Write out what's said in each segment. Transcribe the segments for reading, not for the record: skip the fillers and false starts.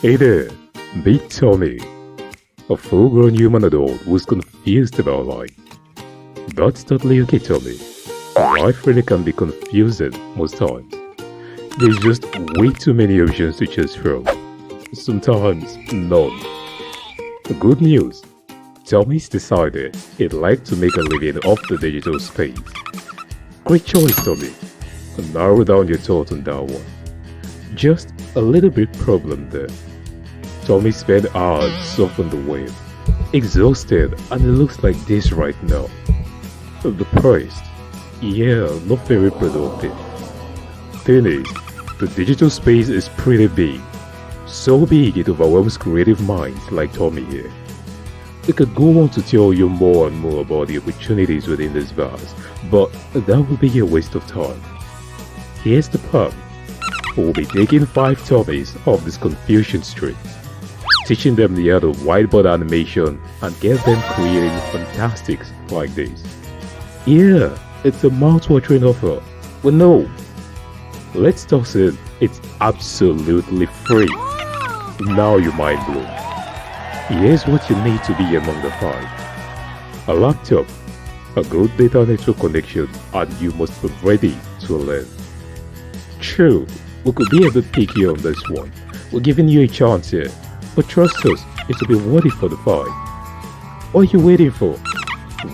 Hey there, meet Tommy, a full-grown human adult who's confused about life. That's totally okay, Tommy. Life really can be confusing most times. There's just way too many options to choose from. Sometimes none. The good news, Tommy's decided he'd like to make a living off the digital space. Great choice, Tommy. Narrow down your thoughts on that one. Just a little bit problem there. Tommy spent hours surfing the web, exhausted, and it looks like this right now. Depressed. Yeah, not very productive. Thing is, the digital space is pretty big. So big it overwhelms creative minds like Tommy here. I could go on to tell you more and more about the opportunities within this verse, but that would be a waste of time. Here's the plan. We'll be taking 5 Tommies off this confusion street, teaching them the art of whiteboard animation and get them creating fantastics like this. Yeah, it's a mouth-watering offer. We know. Let's toss it. It's absolutely free. Now you're mind blown. Here's what you need to be among the 5. A laptop, a good data network connection, and you must be ready to learn. True, we could be a bit picky on this one. We're giving you a chance here, but trust us, it will be worth it for the 5. What are you waiting for?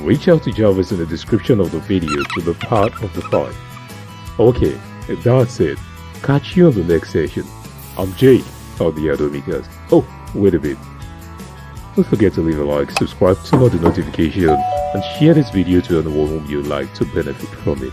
Reach out to Jarvis in the description of the video to be part of the 5. Okay, that's it. Catch you on the next session. I'm Jake of the OMMICANGS. Oh, wait a bit. Don't forget to leave a like, subscribe, turn on the notification, and share this video to anyone whom you'd like to benefit from it.